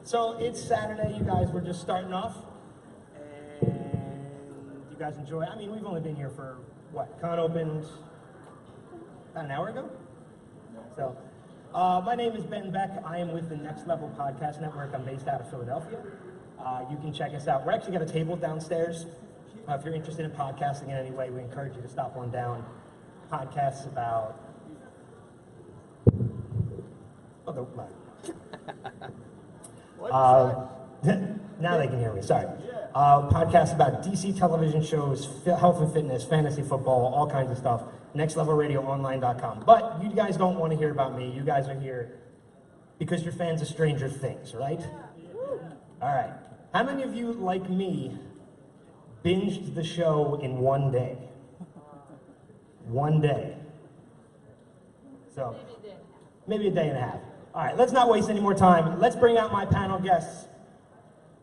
So it's Saturday, you guys were just starting off, and you guys enjoy. I mean, we've only been here for, what, con opened about an hour ago? So, my name is Ben Beck. I am with the Next Level Podcast Network. I'm based out of Philadelphia. You can check us out. We're actually got a table downstairs. If you're interested in podcasting in any way, we encourage you to stop on down. Podcasts about... Oh, no, now they can hear me, sorry. Podcasts about DC television shows, health and fitness, fantasy football, all kinds of stuff. NextLevelRadioOnline.com. But you guys don't want to hear about me. You guys are here because you're fans of Stranger Things, right? All right. How many of you, like me, binged the show in one day? One day. So, maybe a day and a half. All right, let's not waste any more time. Let's bring out my panel guests.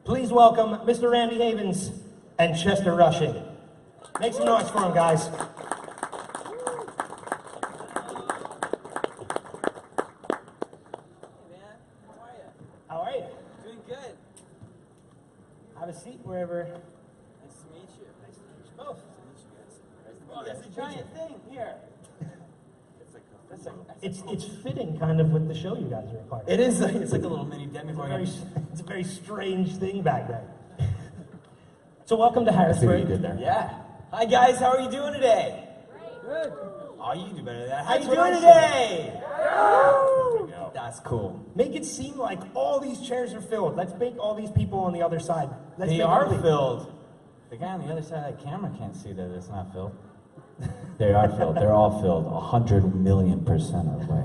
Please welcome Mr. Randy Havens and Chester Rushing. Make some noise for them, guys. Hey man, How are you? doing good. Have a seat wherever. Nice to meet you. Nice to meet you both. Nice to meet you guys. Oh, there's a giant thing here. It's fitting kind of with the show you guys are a part of. It is. It's like a little mini Demogorgon. It's a very strange thing back there. So welcome to Harrisburg. Yeah. Hi guys, how are you doing today? Good. Oh, you do better than that. How you doing today? Yeah. That's cool. Make it seem like all these chairs are filled. Let's make all these people on the other side. They are filled. The guy on the other side of that camera can't see that it's not filled. They are filled. They're all filled. 100,000,000% of the way.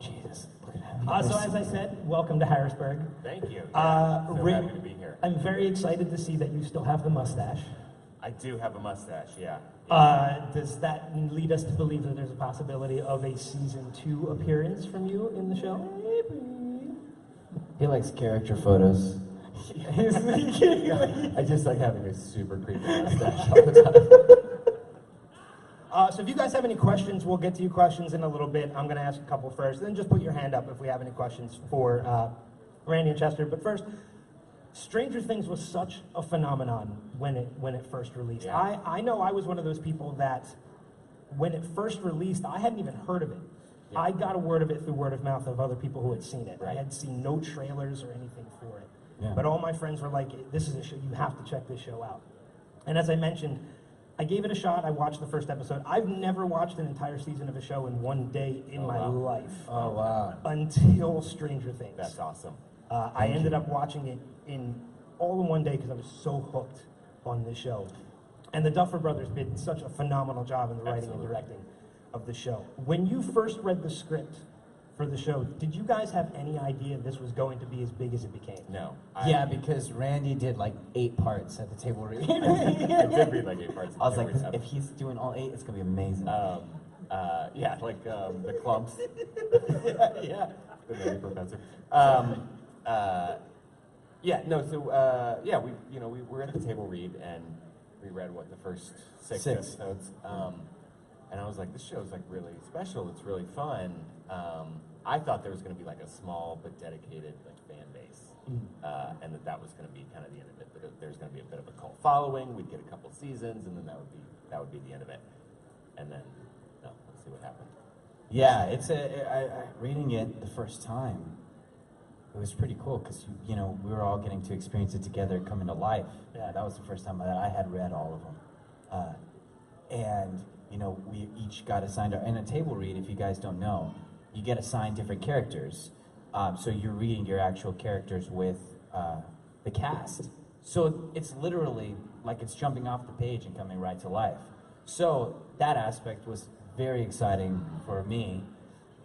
Jesus, look at that. So as I said, welcome to Harrisburg. Thank you. So happy to be here. I'm very excited to see that you still have the mustache. I do have a mustache, yeah. Does that lead us to believe that there's a possibility of a season 2 appearance from you in the show? He likes character photos. I just like having a super creepy mustache all the time. So if you guys have any questions, we'll get to your questions in a little bit. I'm going to ask a couple first, then just put your hand up if we have any questions for Randy and Chester. But first, Stranger Things was such a phenomenon when it first released. Yeah. I know I was one of those people that when it first released, I hadn't even heard of it. Yeah. I got a word of it through word of mouth of other people who had seen it. Right. I had seen no trailers or anything for it. Yeah. But all my friends were like, this is a show, you have to check this show out. And as I mentioned, I gave it a shot. I watched the first episode. I've never watched an entire season of a show in one day in my life. Oh, wow. Until Stranger Things. That's awesome. I ended up watching it all in one day because I was so hooked on this show. And the Duffer Brothers did such a phenomenal job in the writing and directing of the show. When you first read the script for the show, did you guys have any idea this was going to be as big as it became? No. Yeah, because Randy did like 8 parts at the table read. I did read like 8 parts. I was like, if he's doing all 8, it's gonna be amazing. Yeah, like the clumps. Yeah. The Nutty Professor. We were at the table read and we read the first 6 episodes. And I was like, this show's like really special. It's really fun. I thought there was going to be like a small but dedicated like fan base, and that was going to be kind of the end of it. But there's going to be a bit of a cult following. We'd get a couple seasons, and then that would be the end of it. And then, let's see what happened. Yeah, it's reading it the first time. It was pretty cool because we were all getting to experience it together, coming to life. Yeah, that was the first time that I had read all of them, and we each got assigned in a table read. If you guys don't know, you get assigned different characters. So you're reading your actual characters with the cast. So it's literally like it's jumping off the page and coming right to life. So that aspect was very exciting for me,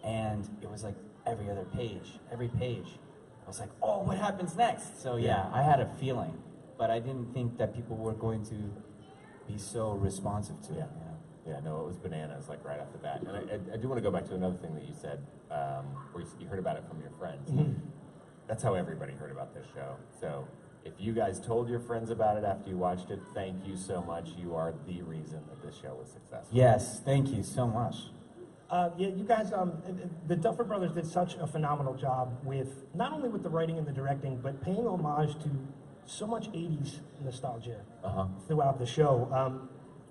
and it was like every page, I was like, oh, what happens next? So yeah, I had a feeling, but I didn't think that people were going to be so responsive to it. Yeah, no, it was bananas, like right off the bat. And I do want to go back to another thing that you said, where you heard about it from your friends. Mm-hmm. That's how everybody heard about this show. So if you guys told your friends about it after you watched it, thank you so much. You are the reason that this show was successful. Yes, thank you so much. Yeah, you guys, the Duffer Brothers did such a phenomenal job with, not only with the writing and the directing, but paying homage to so much 80s nostalgia throughout the show.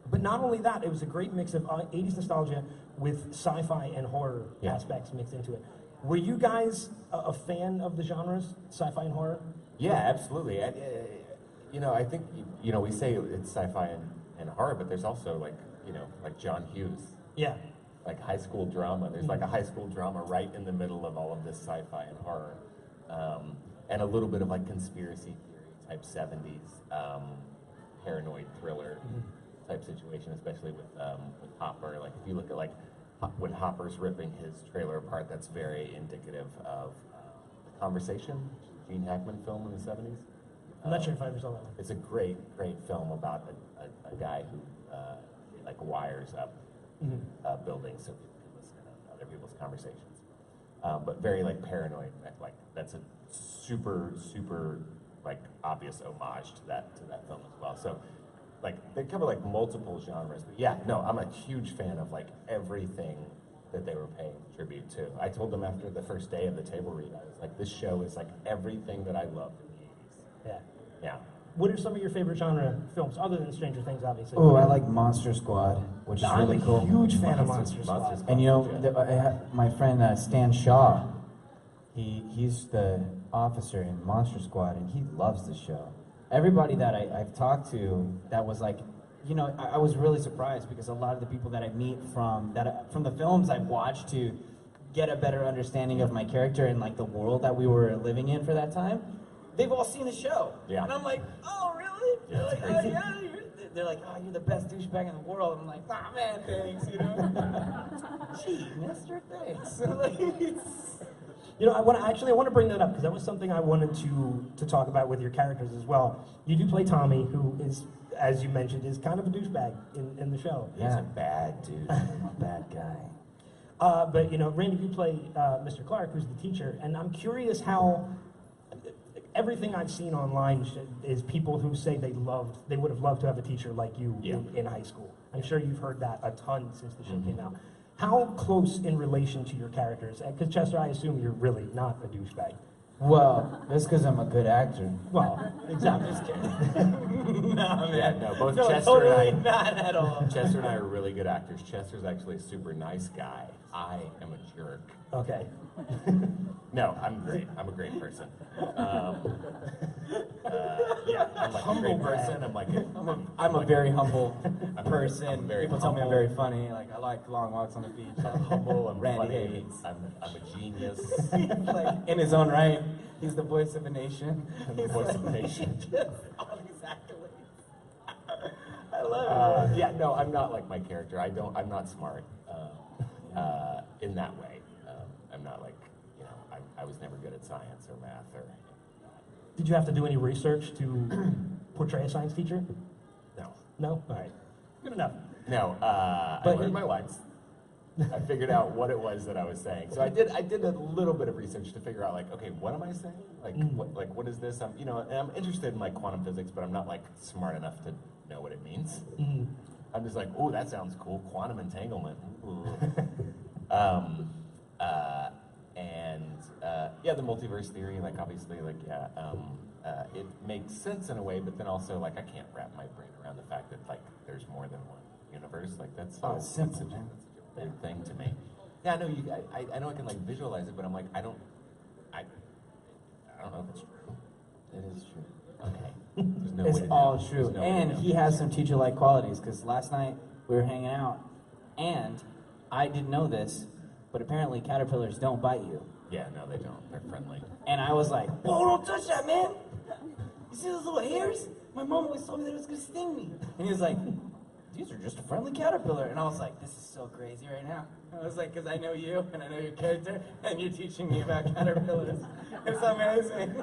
But not only that, it was a great mix of 80s nostalgia with sci-fi and horror aspects mixed into it. Were you guys a fan of the genres, sci-fi and horror? Yeah, absolutely. I think, we say it's sci-fi and horror, but there's also like John Hughes. Yeah. Like high school drama. There's like a high school drama right in the middle of all of this sci-fi and horror. And a little bit of like conspiracy theory type 70s, paranoid thriller type situation, especially with Hopper. Like if you look at when Hopper's ripping his trailer apart, that's very indicative of The Conversation, Gene Hackman film in the 70s. I'm not sure if I ever saw that one. It's a great film about a guy who wires up buildings so people can listen to other people's conversations. But very paranoid. That's a super obvious homage to that film as well. So they cover multiple genres. But yeah, no, I'm a huge fan of everything that they were paying tribute to. I told them after the first day of the table read, I was like, this show is everything that I loved in the 80s. Yeah. Yeah. What are some of your favorite genre films, other than Stranger Things, obviously? Oh, I like Monster Squad, which is really cool. I'm a huge fan of Monster Squad. And my friend Stan Shaw, he's the officer in Monster Squad, and he loves the show. Everybody that I've talked to that was I was really surprised because a lot of the people that I meet from the films I've watched to get a better understanding of my character and the world that we were living in for that time, they've all seen the show. Yeah. And I'm like, oh, really? Yeah, they're like, crazy. oh, yeah. They're like, oh, you're the best douchebag in the world. I'm like, ah, man, thanks, Gee, mister, thanks. I want to bring that up because that was something I wanted to talk about with your characters as well. You do play Tommy, who is, as you mentioned, is kind of a douchebag in the show. Yeah. He's a bad dude. I'm a bad guy. But Randy, you play Mr. Clark, who's the teacher, and I'm curious how everything I've seen online is people who say they would have loved to have a teacher like you in high school. I'm sure you've heard that a ton since the show came out. How close in relation to your characters? Because Chester, I assume you're really not a douchebag. Well, that's because I'm a good actor. Well, exactly. Just kidding. No, man. Yeah, both no, Chester totally and I, not at all. Chester and I are really good actors. Chester's actually a super nice guy. I am a jerk. Okay. No, I'm great. I'm a great person. Yeah, I'm a Humble great person. I'm a very humble person. I'm very People tell me I'm humble. very funny. I like long walks on the beach. I'm humble. I'm Randy funny. hates. I'm a genius. In his own right, he's the voice of a nation. I'm the voice of a nation. Exactly. I love it. Yeah, no, I'm not like my character. I'm not smart in that way. I'm not I was never good at science or math or. Did you have to do any research to portray a science teacher? No. No? All right. Good enough. No. I learned my lines. I figured out what it was that I was saying. So I did a little bit of research to figure out okay, what am I saying? What is this? And I'm interested in quantum physics, but I'm not smart enough to know what it means. I'm just oh, that sounds cool. Quantum entanglement. Yeah, the multiverse theory, obviously, it makes sense in a way, but then also, I can't wrap my brain around the fact that, there's more than one universe. That's simple, such man. a weird thing to me. Yeah, I know I know I can, visualize it, but I'm I don't know if it's true. It is true. Okay. There's no It's way to all know. true. There's no way to And know. he has some teacher-like qualities, because last night we were hanging out, and I didn't know this, but apparently caterpillars don't bite you. Yeah, no, they don't. They're friendly. And I was like, whoa, don't touch that, man! You see those little hairs? My mom always told me that it was gonna sting me. And he was like, these are just a friendly caterpillar. And I was like, this is so crazy right now. I was like, because I know you, and I know your character, and you're teaching me about caterpillars. It's amazing.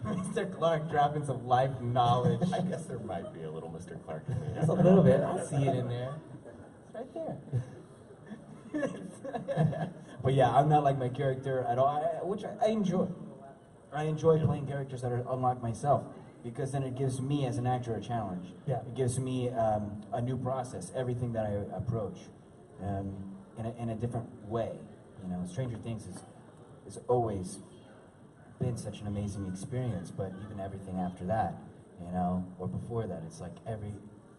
Mr. Clark dropping some life knowledge. I guess there might be a little Mr. Clark in there. Just a little bit. I see it in there. It's right there. But yeah, I'm not like my character at all, which I enjoy. I enjoy playing characters that are unlike myself, because then it gives me as an actor a challenge. Yeah. It gives me a new process, everything that I approach. in a different way. You know, Stranger Things is always been such an amazing experience, but even everything after that, you know, or before that, it's like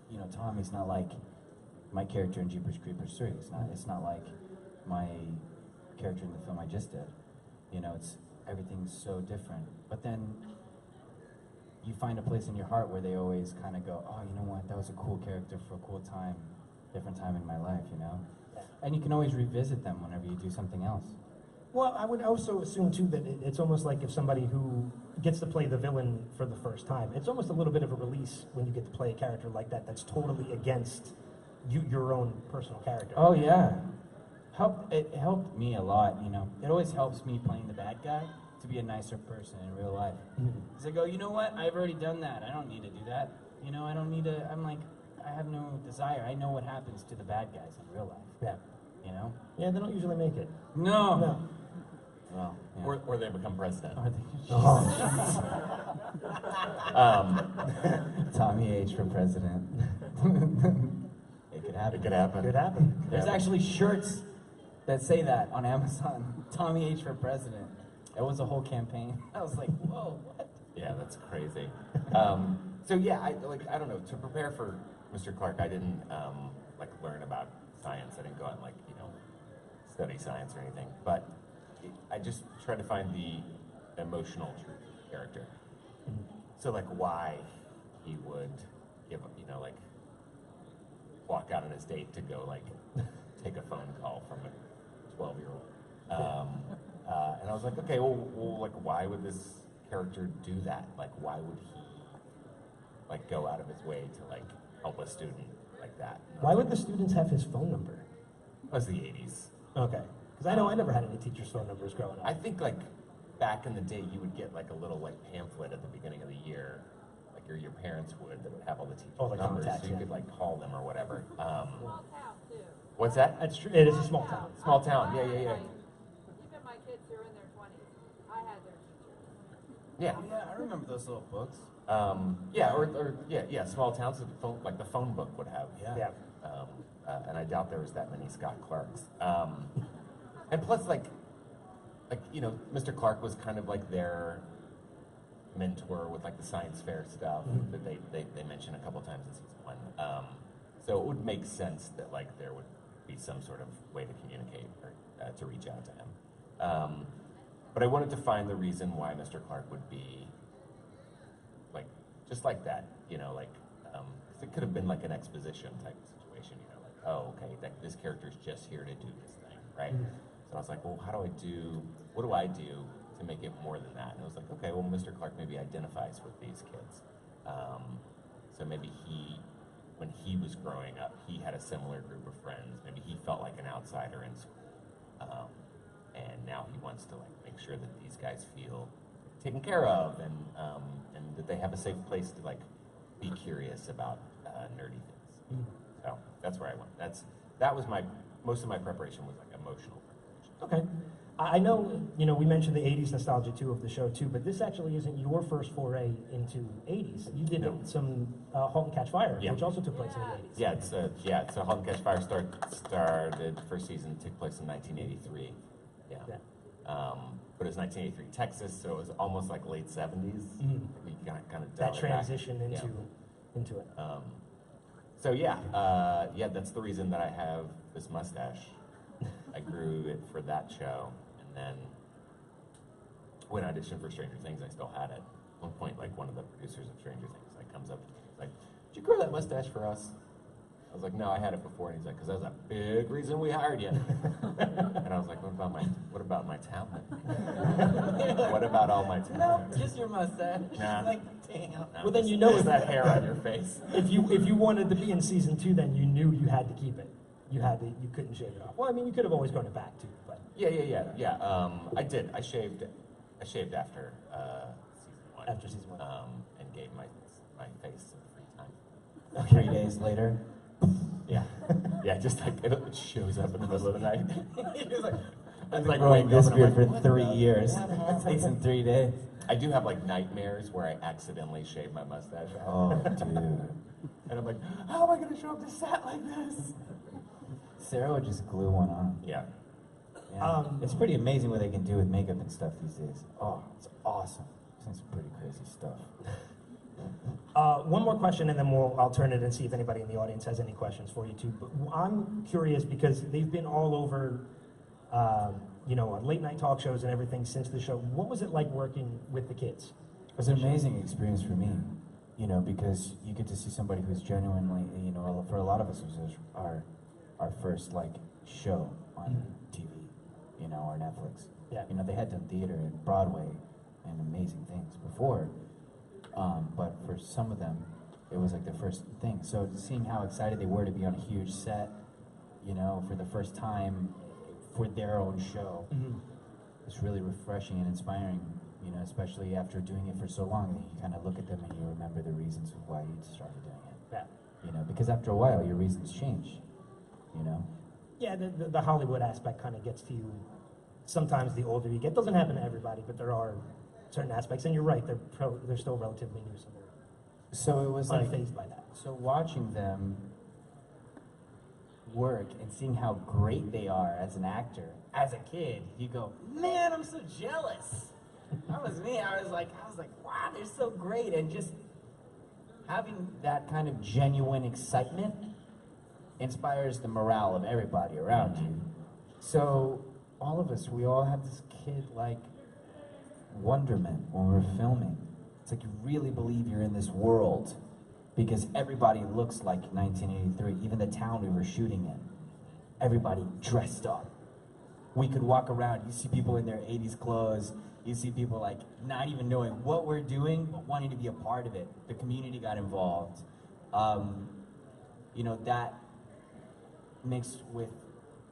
you know, Tommy's not like my character in Jeepers Creepers 3. It's not like my character in the film I just did. You know, everything's so different. But then you find a place in your heart where they always kind of go, oh, you know what, that was a cool character for a cool time, different time in my life, you know? And you can always revisit them whenever you do something else. Well, I would also assume, too, that it's almost like if somebody who gets to play the villain for the first time, it's almost a little bit of a release when you get to play a character like that that's totally against your own personal character. Oh, yeah. It helped me a lot, you know. It always helps me playing the bad guy to be a nicer person in real life. Because I go, you know what? I've already done that. I don't need to do that. You know, I don't need to, I'm like, I have no desire. I know what happens to the bad guys in real life. Yeah. You know? Yeah, they don't usually make it. No. No. Well, yeah. Or they become president. Tommy H for president. It could happen. It could happen. Could happen. There's actually shirts that say that on Amazon. Tommy H for president. It was a whole campaign. I was like, whoa, what? Yeah, that's crazy. So yeah, I don't know. To prepare for Mr. Clark, I didn't learn about science. I didn't go out and study science or anything. But I just tried to find the emotional truth of the character. So why he would give up, walk out on his date to go take a phone call from a 12-year-old. And I was like, okay, well, why would this character do that? Why would he go out of his way to help a student like that? Why would the students have his phone number? It was the 80s. Okay. Because I know I never had any teachers' phone numbers growing up. I think back in the day, you would get a little pamphlet at the beginning of the year, or your parents would, that would have all the teachers' numbers, contacts, so you yeah. could call them or whatever. Small town too. What's that? That's true. It is a small town. Small town. Yeah. Even my kids who are in their 20s, I had their teachers. Yeah. Oh, yeah, I remember those little books. Small towns, the phone book would have. Yeah. And I doubt there was that many Scott Clarks. And plus, Mr. Clark was kind of their mentor with the science fair stuff that they mentioned a couple times in season 1. So it would make sense that there would be some sort of way to communicate or to reach out to him. But I wanted to find the reason why Mr. Clark would be just like that, 'cause it could have been an exposition type of situation, oh, okay, this character's just here to do this thing, right? So I was like, well, what do I do to make it more than that? And I was like, okay, well, Mr. Clark maybe identifies with these kids. So maybe when he was growing up, he had a similar group of friends. Maybe he felt like an outsider in school. And now he wants to make sure that these guys feel taken care of and that they have a safe place to be curious about nerdy things. So that's where I went. That was most of my preparation was emotional preparation. Okay. I know, we mentioned the 80s nostalgia, too, of the show, too, but this actually isn't your first foray into 80s. You did some *Halt and Catch Fire*, which also took place in the 80s. Yeah, so *Halt and Catch Fire* started, first season took place in 1983. Yeah. But it was 1983 Texas, so it was almost late 70s. We kind of that transition into it. So that's the reason that I have this mustache. I grew it for that show, and then when I auditioned for Stranger Things, I still had it. At one point, one of the producers of Stranger Things comes up to me, he's like, "Did you grow that mustache for us?" I was like, "No, I had it before." And he's like, "Because that was a big reason we hired you." And I was like, "What about my talent? What about all my talent?" No, just your mustache. Nah. Damn. Well, then it's that hair on your face. If you wanted to be in season 2, then you knew you had to keep it. You couldn't shave it off. Well, I mean, you could have always grown it back too, but. Yeah. I did. I shaved after season 1. After season 1. And gave my face some free time. 3 days later. Yeah, just it shows up in the middle of the night. I've been growing this beard for 3 years. It takes in 3 days. I do have nightmares where I accidentally shave my mustache off. Oh, dude. And I'm like, how am I going to show up to set like this? Sarah would just glue one on. Yeah. Yeah. It's pretty amazing what they can do with makeup and stuff these days. Oh, it's awesome. It's pretty crazy stuff. One more question, and then I'll turn it and see if anybody in the audience has any questions for you too. But I'm curious because they've been all over, on late night talk shows and everything since the show. What was it like working with the kids? It was an amazing experience for me, because you get to see somebody who's genuinely, for a lot of us, it was our first show on TV, or Netflix. Yeah. They had done theater and Broadway and amazing things before, but for some of them, it was like the first thing. So seeing how excited they were to be on a huge set, for the first time for their own show, it's really refreshing and inspiring. Especially after doing it for so long, that you kind of look at them and you remember the reasons of why you started doing it. Yeah. Because after a while, your reasons change. Yeah, the Hollywood aspect kind of gets to you. Sometimes the older you get, doesn't happen to everybody, but there are certain aspects, and you're right, they're still relatively new, so it was unfazed by that. So watching them work and seeing how great they are as an actor, as a kid, you go, man, I'm so jealous. That was me. I was like, wow, they're so great, and just having that kind of genuine excitement inspires the morale of everybody around you. So all of us, we all have this kid-like wonderment when we're filming. It's like you really believe you're in this world because everybody looks like 1983, even the town we were shooting in. Everybody dressed up. We could walk around, you see people in their 80s clothes, you see people not even knowing what we're doing, but wanting to be a part of it. The community got involved. That mixed with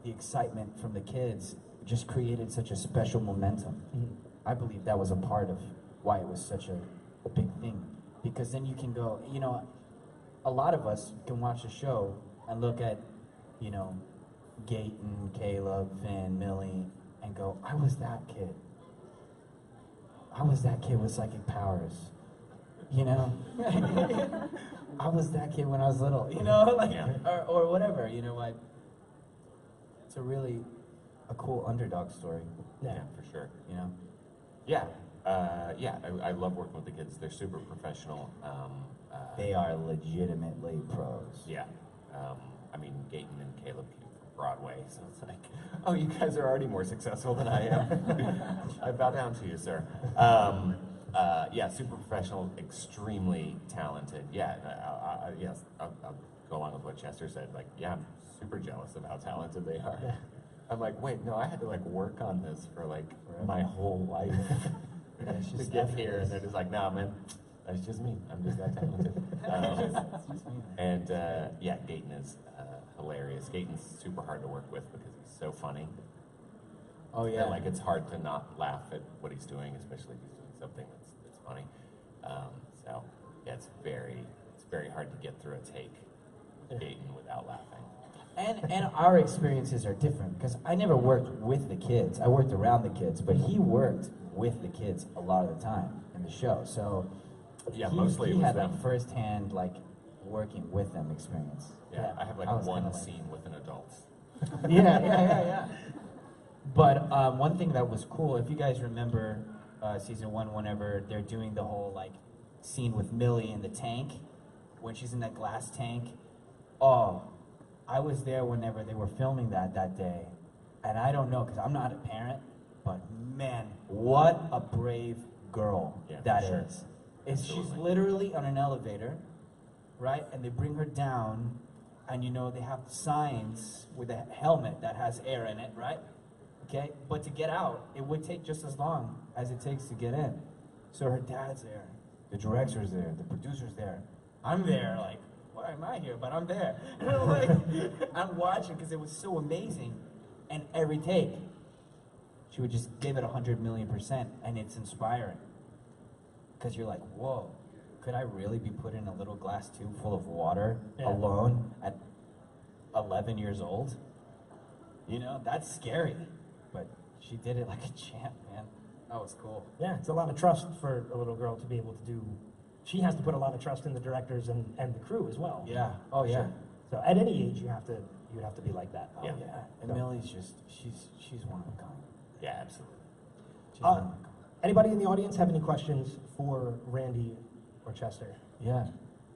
the excitement from the kids just created such a special momentum. I believe that was a part of why it was such a big thing. Because then you can go, a lot of us can watch a show and look at, Gaten, Caleb, Finn, Millie, and go, I was that kid. I was that kid with psychic powers. I was that kid when I was little, or whatever, It's a really a cool underdog story. Yeah, for sure. Yeah, I love working with the kids. They're super professional. They are legitimately pros. Yeah. Gaten and Caleb came from Broadway, so it's like, oh, you guys are already more successful than I am. I bow down to you, sir. Super professional, extremely talented. Yeah, I'll go along with what Chester said. I'm super jealous of how talented they are. Yeah. I'm like, wait, no, I had to work on this for my whole life to get here, and they're just like, nah, man, that's just me. I'm just that talented. Gaten is hilarious. Gaten's super hard to work with because he's so funny. Oh yeah. And, it's hard to not laugh at what he's doing, especially if he's doing something that's funny. It's very hard to get through a take with Gaten without laughing. And our experiences are different because I never worked with the kids. I worked around the kids, but he worked with the kids a lot of the time in the show. So mostly he it was had them. firsthand working with them experience. Yeah, I have I was one kinda scene with an adult. Yeah. But one thing that was cool, if you guys remember season 1, whenever they're doing the whole scene with Millie in the tank, when she's in that glass tank. Oh, I was there whenever they were filming that day, and I don't know because I'm not a parent, but man, what a brave girl that is. She's literally on an elevator, right? And they bring her down, and they have signs with a helmet that has air in it, right? Okay, but to get out, it would take just as long as it takes to get in. So her dad's there, the director's there, the producer's there. I'm there, why am I here? But I'm there. And I'm watching because it was so amazing. And every take, she would just give it 100 million%, and it's inspiring. Because you're like, whoa, could I really be put in a little glass tube full of water alone at 11 years old? That's scary. But she did it like a champ, man. That was cool. Yeah, it's a lot of trust for a little girl to be able to do. She has to put a lot of trust in the directors and the crew as well. Yeah. Oh, yeah. Sure. So at any age, you have to you'd have to be like that. Yeah. And Millie's just, she's one of a kind. Yeah, absolutely. She's one of a kind. Anybody in the audience have any questions for Randy or Chester? Yeah.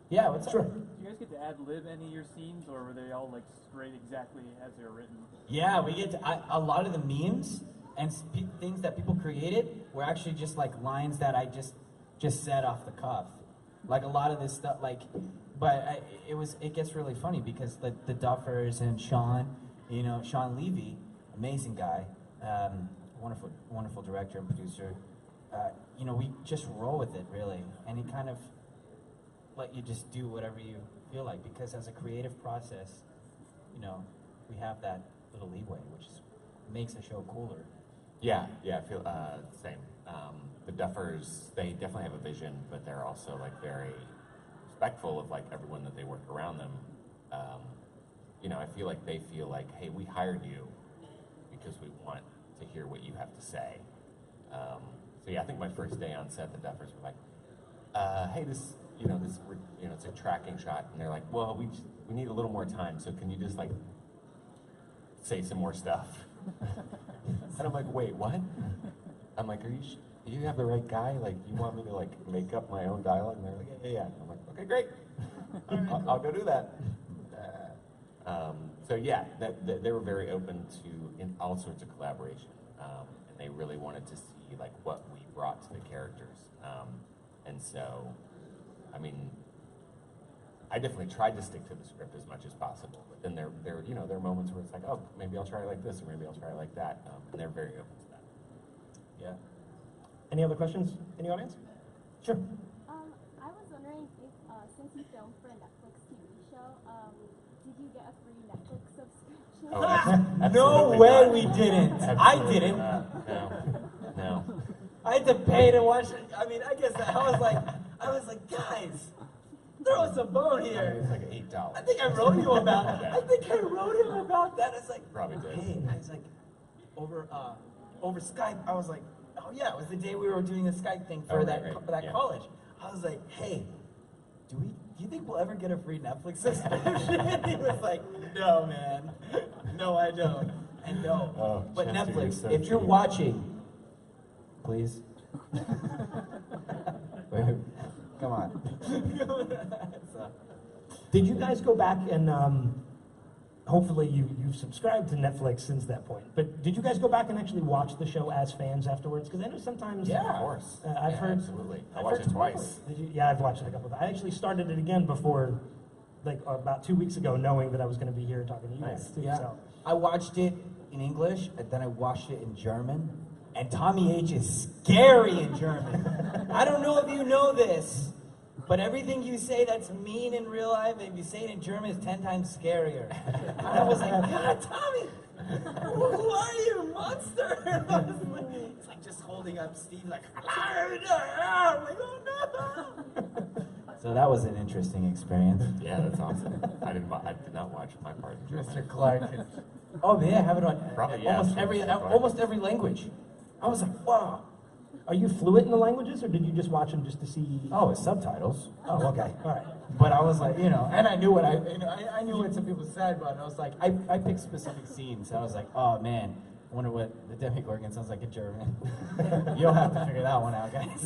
Yeah, what's Sure. up? Do you guys get to ad-lib any of your scenes, or were they all like straight exactly as they were written? Yeah, we get to, a lot of the memes and things that people created were actually just like lines that I just said off the cuff. Like a lot of this stuff, like, but it gets really funny because the Duffers and Sean, you know, Sean Levy, amazing guy, wonderful director and producer. You know, we just roll with it really, and he kind of let you just do whatever you feel like, because as a creative process, you know, we have that little leeway, which makes a show cooler. Yeah, I feel same. The Duffers, they definitely have a vision, but they're also like very respectful of like everyone that they work around them. You know, I feel like they feel like, hey, we hired you because we want to hear what you have to say. So yeah, I think my first day on set, the Duffers were like, hey, this, it's a tracking shot, and they're like, well, we need a little more time, so can you just like say some more stuff? And I'm like, wait, what? I'm like, do you have the right guy? Like, you want me to like make up my own dialogue? And they're like, yeah. And I'm like, okay, great. I'll go do that. So yeah, they were very open to in all sorts of collaboration, and they really wanted to see like what we brought to the characters. And so, I mean, I definitely tried to stick to the script as much as possible. But then there are moments where it's like, oh, maybe I'll try it like this, or maybe I'll try it like that, and they're very open to that. Yeah. Any other questions in the audience? Sure. I was wondering if, since you filmed for a Netflix TV show, did you get a free Netflix subscription? Oh, No absolutely way not. we didn't. Absolutely I didn't. not. No. I had to pay to watch it. I mean, I guess I was like, guys, throw us a bone here. It's like $8. I think I wrote you about it. Yeah. I think I wrote him about that. It's like, Probably did. hey, I was like, over Skype, I was like, oh yeah, it was the day we were doing the Skype thing for Oh, that right, for that yeah. college. I was like, hey, do you think we'll ever get a free Netflix subscription? He was like, no, man, no, I don't, and no. Oh, But Chester, you're Netflix, so if you're cheap. watching, please. Wait, come on. So, Did you guys go back and hopefully you've subscribed to Netflix since that point? But did you guys go back and actually watch the show as fans afterwards? Because I know sometimes. Yeah. Of course. I've Yeah, heard. absolutely. I I've watched heard it twice. Did you? Yeah, I've watched it a couple of times. I actually started it again before, like about 2 weeks ago, knowing that I was going to be here talking to you Nice. guys too. yeah. So. I watched it in English, and then I watched it in German. And Tommy H is scary in German. I don't know if you know this, but everything you say that's mean in real life, if you say it in German, is 10 times scarier. And I was like, God, Tommy, who are you, monster? I was like, it's like just holding up Steve, like, I'm like, oh no. So that was an interesting experience. Yeah, that's awesome. I did not watch my part in German. Mr. Clark. Oh yeah, I have it on Probably, yeah, almost every language. I was like, wow. Are you fluent in the languages, or did you just watch them just to see? Oh, it's subtitles. Oh, okay, all right. But I was like, and I knew I knew what some people said, but I was like, I picked specific scenes. I was like, oh man, I wonder what the Demogorgon sounds like in German. You'll have to figure that one out, guys.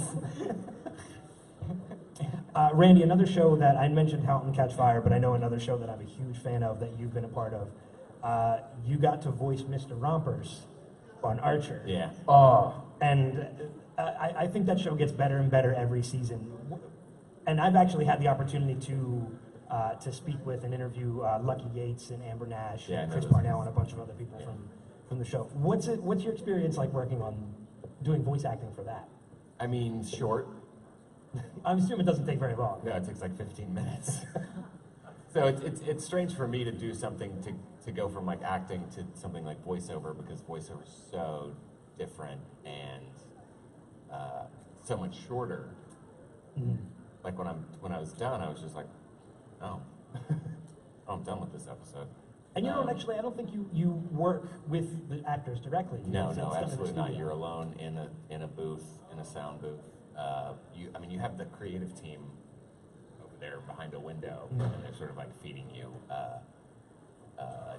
Randy, another show that I mentioned, How and Catch Fire, but I know another show that I'm a huge fan of that you've been a part of. You got to voice Mr. Rompers on Archer. Yeah. Oh, And I think that show gets better and better every season. And I've actually had the opportunity to speak with and interview Lucky Yates and Amber Nash Yeah, I and know Chris those Parnell guys. and a bunch of other people from the show. What's your experience like working on doing voice acting for that? I mean, short. I'm assuming it doesn't take very long. No, it takes like 15 minutes. So it's strange for me to do something to go from like acting to something like voiceover, because voiceover is so different and so much shorter. Mhm. Like when I was done, I was just like, oh, I'm done with this episode. And you don't actually, I don't think you work with the actors directly. No, It's no, done in the absolutely not. studio. You're alone in a booth, in a sound booth. You have the creative team over there behind a window, and they're sort of like feeding you.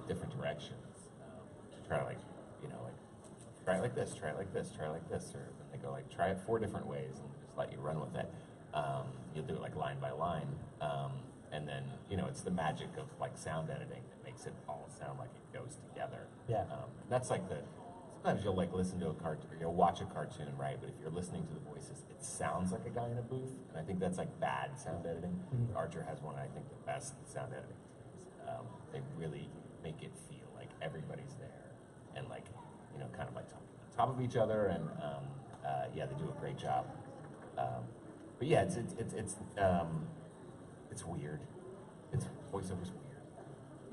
different directions. Try to like, you know, like try it like this, try it like this, try it like this, or they go like try it 4 different ways and just let you run with it. You'll do it like line by line, and then you know it's the magic of like sound editing that makes it all sound like it goes together. Yeah. That's like the. Sometimes you'll like listen to a cartoon, or you'll watch a cartoon, right? But if you're listening to the voices, it sounds like a guy in a booth, and I think that's like bad sound editing. Archer has one, I think, the best sound editing teams. They really make it feel like everybody's there, and like you know, kind of like talking on top of each other, and yeah, they do a great job. But yeah, it's weird. It's voiceover's weird.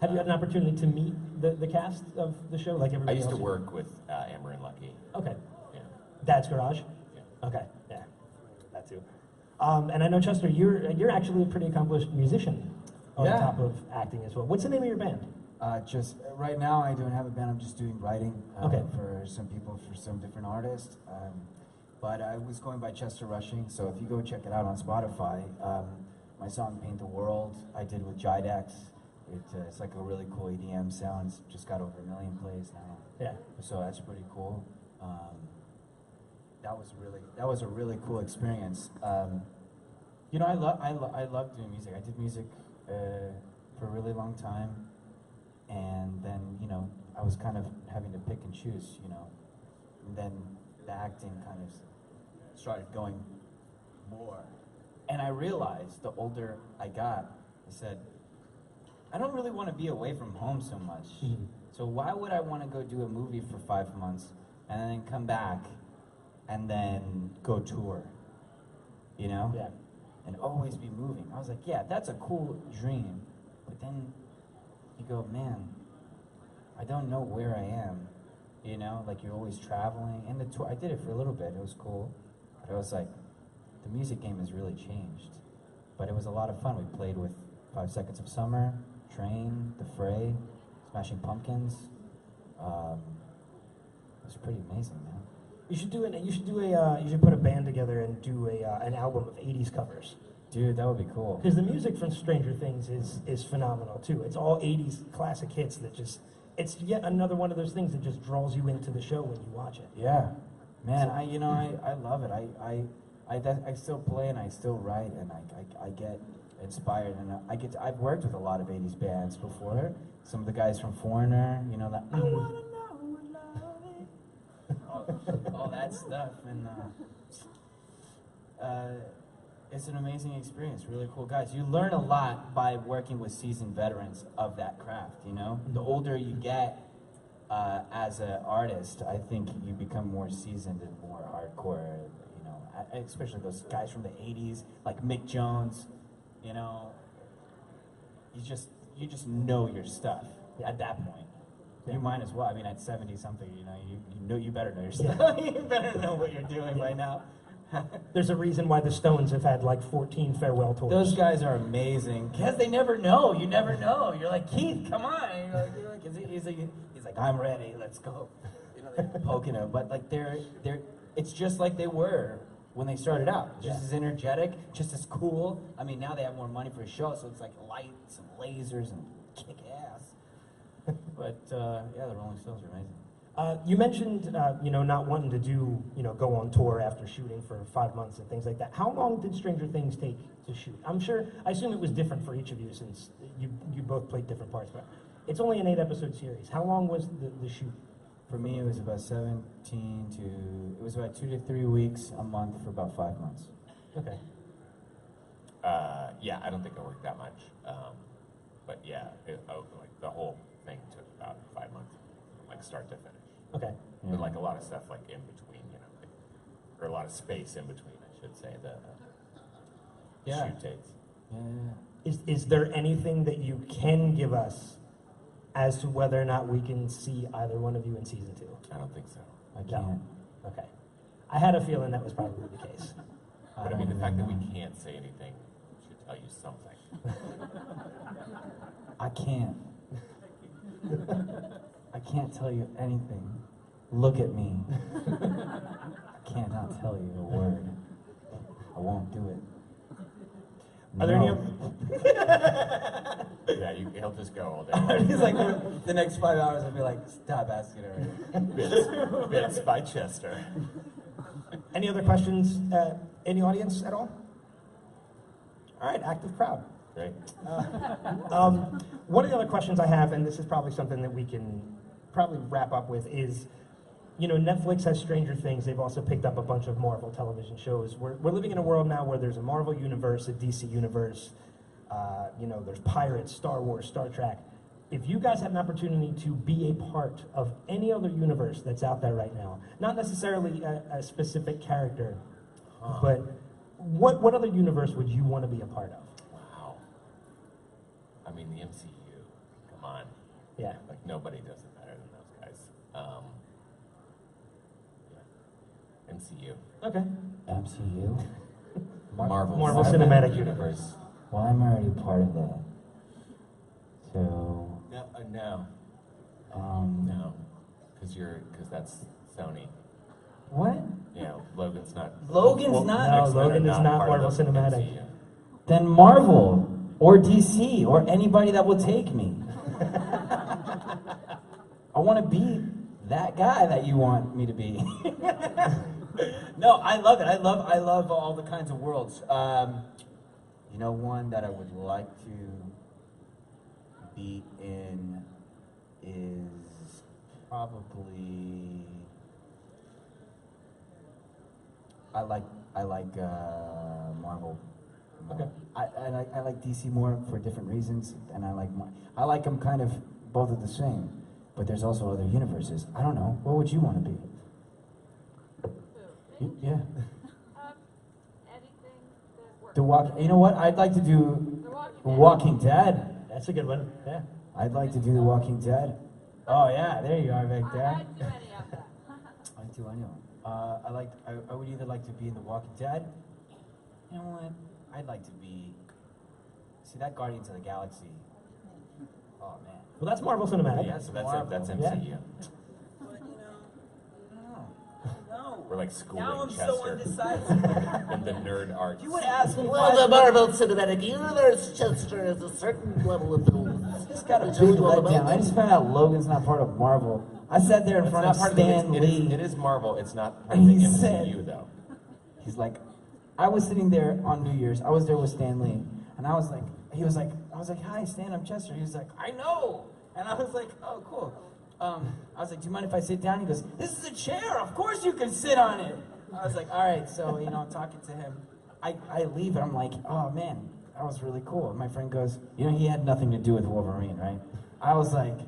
Have you had an opportunity to meet the cast of the show, like I everybody used to else? work with Amber and Lucky. Okay. Yeah. Dad's Garage? Yeah. Okay, yeah, that too. And I know, Chester, you're actually a pretty accomplished musician on Yeah. top of acting as well. What's the name of your band? Just right now, I don't have a band. I'm just doing writing Okay. for some people, for some different artists. But I was going by Chester Rushing, so if you go check it out on Spotify, my song "Paint the World" I did with Jidex. It's like a really cool EDM sound. It's just got over 1 million plays now. Yeah. So that's pretty cool. That was a really cool experience. You know, I love doing music. I did music for a really long time, and then you know I was kind of having to pick and choose. You know, and then the acting kind of started going more, and I realized the older I got, I said, I don't really want to be away from home so much. So why would I want to go do a movie for 5 months and then come back and then go tour? You know? Yeah. And always be moving. I was like, yeah, that's a cool dream. But then you go, man, I don't know where I am. You know, like you're always traveling. And the tour, I did it for a little bit. It was cool. But I was like, the music game has really changed. But it was a lot of fun. We played with 5 Seconds of Summer, Train, The Fray, Smashing Pumpkins. It was pretty amazing, man. You should put a band together and do an album of 80s covers. Dude, that would be cool. Because the music from Stranger Things is phenomenal too. It's all 80s classic hits that just, it's yet another one of those things that just draws you into the show when you watch it. Yeah, man. I love it. I still play and I still write and I get inspired and I've worked with a lot of 80s bands before. Some of the guys from Foreigner, you know that. I wanna know what love is. all that stuff, and it's an amazing experience. Really cool guys. You learn a lot by working with seasoned veterans of that craft. You know, the older you get as an artist, I think you become more seasoned and more hardcore. You know, especially those guys from the '80s, like Mick Jones. You know, you just know your stuff at that point. You might as well. I mean, at 70 something, you know you better know your stuff. You better know what you're doing by now. There's a reason why the Stones have had like 14 farewell tours. Those guys are amazing because they never know. You never know. You're like, Keith, come on. He's like, I'm ready. Let's go. You know, they're poking him, but like they're. It's just like they were when they started out. Just as energetic, just as cool. I mean, now they have more money for a show, so it's like lights and lasers and kick ass. But yeah, the Rolling Stones are amazing. You mentioned, not wanting to do, go on tour after shooting for 5 months and things like that. How long did Stranger Things take to shoot? I assume it was different for each of you since you both played different parts, but it's only an 8-episode series. How long was the shoot? For me, it was about 2 to 3 weeks a month for about 5 months. Okay. Yeah, I don't think I worked that much. But yeah, like the whole thing took about 5 months, like start to finish. Okay. But like a lot of stuff like in between, or a lot of space in between, I should say, the shoot dates. Yeah. Is there anything that you can give us as to whether or not we can see either one of you in season 2? I don't think so. I can't. Okay. I had a feeling that was probably the case. But I mean, the fact that we can't say anything should tell you something. I can't. I can't tell you anything. Look at me. I cannot tell you a word. I won't do it. Are there any Yeah, he'll just go all day. He's like, the next 5 hours, I'll be like, stop asking already. Bits by Chester. Any other questions in the audience at all? All right, active crowd. Great. One of the other questions I have, and this is probably something that we can probably wrap up with, is, you know, Netflix has Stranger Things. They've also picked up a bunch of Marvel television shows. We're living in a world now where there's a Marvel universe, a DC universe. You know, there's Pirates, Star Wars, Star Trek. If you guys had an opportunity to be a part of any other universe that's out there right now, not necessarily a specific character, but what other universe would you want to be a part of? Wow. I mean, the MCU. Come on. Yeah. Like, nobody does it better than those guys. Yeah. MCU. Okay. MCU? Marvel Cinematic Universe. Well, I'm already part of that. So, No. um, No. Because that's Sony. what? Yeah, Logan's not. Logan's not- No, X-Men are Logan is not part Marvel of the Cinematic. MCU. Then Marvel, or DC, or anybody that will take me. I want to be that guy that you want me to be. No, I love it. I love all the kinds of worlds. You know, one that I would like to be in is probably I like Marvel. Okay. I like DC more for different reasons, and I like them kind of both are the same. But there's also other universes. I don't know. What would you want to be? Yeah. Anything that works. The Walk. You know what? I'd like to do The Walking Dead. Walking Dead. That's a good one. Yeah. I'd like to do The Walking Dead. Oh yeah, there you are, back there. I'd do any of that. I do anyone. I would either like to be in The Walking Dead. You know what? I'd like to be. See that Guardians of the Galaxy. Oh man. Well, that's Marvel Cinematic. Yeah, so that's Marvel. it. That's Yeah. MCU. But you know, no. We're like schooling Now I'm Chester so indecisive. in the nerd arts. You would ask me. Well, the Marvel Cinematic Universe, Chester, has a certain level of films. Just got a Which big is all about letdown. I just found out Logan's not part of Marvel. I sat there in It's front not of part of the, Stan Lee. it is Marvel. It's not part of the He MCU said- though. He's like, I was sitting there on New Year's. I was there with Stan Lee, and I was like, hi Stan, I'm Chester. He was like, I know, and I was like, oh cool. I was like, do you mind if I sit down? He goes, this is a chair. Of course you can sit on it. I was like, all right. So you know, I'm talking to him. I leave, and I'm like, oh man, that was really cool. And my friend goes, you know, he had nothing to do with Wolverine, right? I was like,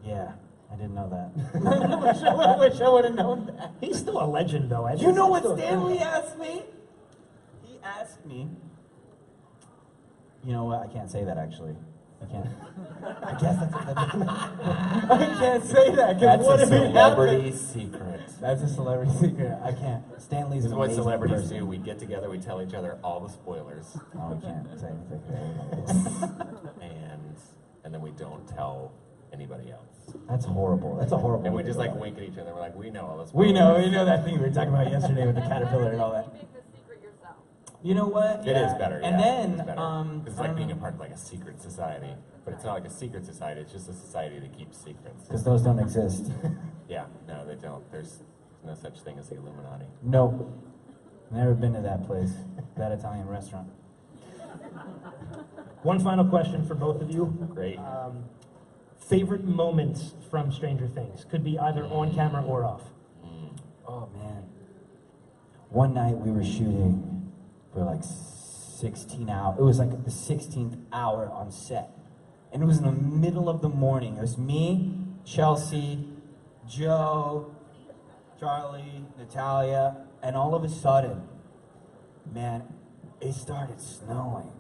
yeah. I didn't know that. I wish I would have known that. He's still a legend, though. You know what Stanley asked me? He asked me. You know what? I can't say that actually. I can't. I guess that's. I can't say that. That's what a if it celebrity happened? secret. That's a celebrity secret. I can't. Stanley's This is an what amazing celebrities person. do. We get together, we tell each other all the spoilers, Oh, we can't say anything. and then we don't tell anybody else. That's horrible. That's a horrible. And we way just to like go. wink at each other. We're like, we know all this. We know that thing we were talking about yesterday with the caterpillar and all that. You make the secret yourself. You know what? It is Yeah. better. And yeah, then, it's better. It's I like don't being know. a part of like a secret society, but it's not like a secret society. It's just a society that keeps secrets. Because those don't exist. Yeah, no, they don't. There's no such thing as the Illuminati. Nope. Never been to that place. That Italian restaurant. One final question for both of you. Great. Favorite moments from Stranger Things? Could be either on camera or off. Oh man. One night we were shooting for like 16 hours. It was like the 16th hour on set. And it was in the middle of the morning. It was me, Chelsea, Joe, Charlie, Natalia, and all of a sudden, man, it started snowing.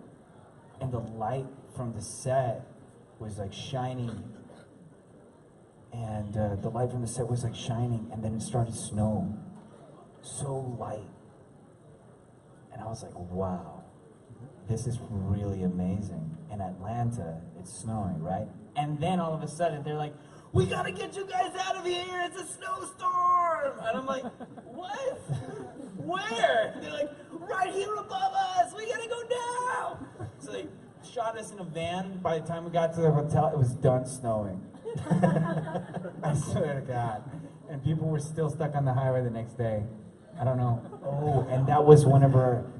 And the light from the set was like shining. And the light from the set was like shining, and then it started snowing. So light. And I was like, wow, this is really amazing. In Atlanta, it's snowing, right? And then all of a sudden, they're like, we gotta get you guys out of here, it's a snowstorm! And I'm like, what? Where? They're like, right here above us, we gotta go now! So they shot us in a van. By the time we got to the hotel, it was done snowing. I swear to God. And people were still stuck on the highway the next day. I don't know. Oh, and that was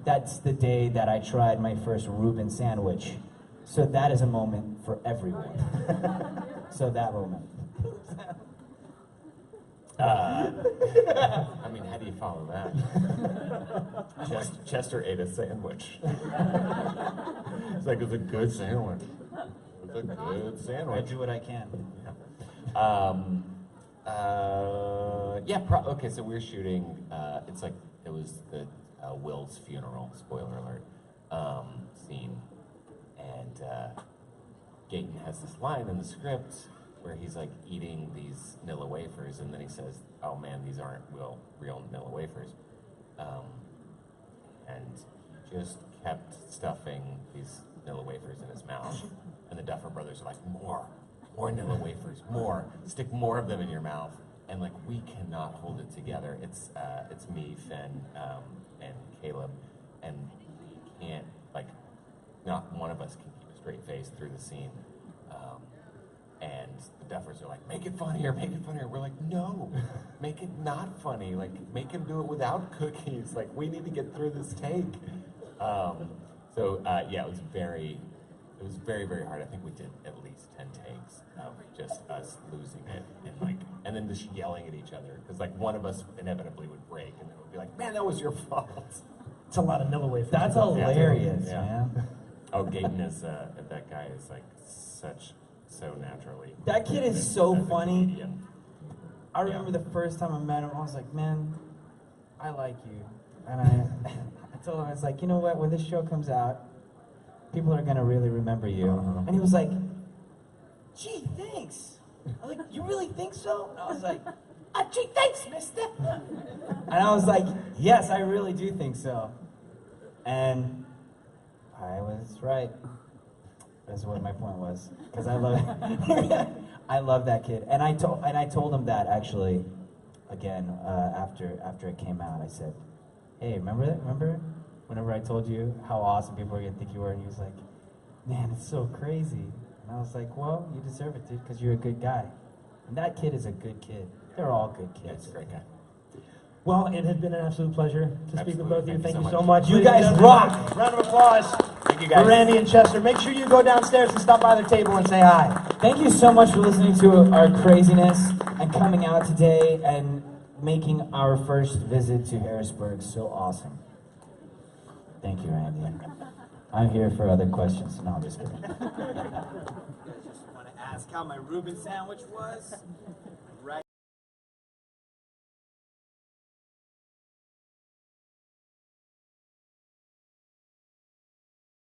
that's the day that I tried my first Reuben sandwich. So that is a moment for everyone. So that moment. I mean, how do you follow that? Chester ate a sandwich. It's like, it's a good sandwich. It's a good I sandwich. do what I can. Okay, so we're shooting, it's like, it was the Will's funeral, spoiler alert, scene. And Gayton has this line in the script where he's like eating these Nilla wafers, and then he says, "Oh man, these aren't real Nilla wafers." And he just kept stuffing these Nilla wafers in his mouth. And the Duffer Brothers are like, more Nilla wafers, more, stick more of them in your mouth. And like, we cannot hold it together. It's me, Finn, and Caleb, and we can't, like, not one of us can keep a straight face through the scene. And the Duffers are like, make it funnier, make it funnier. We're like, no, make it not funny. Like, make him do it without cookies. Like, we need to get through this take. It was very, very hard. I think we did at least 10 takes of just us losing it and then just yelling at each other. Because like one of us inevitably would break and then it would be like, man, that was your fault. It's a lot of Nilla wafers. That's hilarious, Yeah. man. Oh, Gayton is, that guy is like so naturally. That kid is so as a funny. comedian. I remember the first time I met him, I was like, man, I like you. And I told him, I was like, you know what, when this show comes out, people are gonna really remember you. And he was like, gee, thanks. I was like, you really think so? And I was like, gee, thanks, mister. And I was like, yes, I really do think so. And I was right. That's what my point was. Because I love that kid. And I told him that actually, again, after it came out. I said, hey, remember that? Remember whenever I told you how awesome people were gonna think you were? And he was like, man, it's so crazy. And I was like, well, you deserve it, dude, because you're a good guy. And that kid is a good kid. They're all good kids. That's a great guy. Well, it has been an absolute pleasure to speak with both of you. Thank you so much. You Ladies and guys gentlemen, rock. Round of applause Thank you guys. for Randy and Chester. Make sure you go downstairs and stop by their table and say hi. Thank you so much for listening to our craziness and coming out today and making our first visit to Harrisburg so awesome. Thank you, Randy. I'm here for other questions. No, I'm just kidding. I just want to ask how my Reuben sandwich was.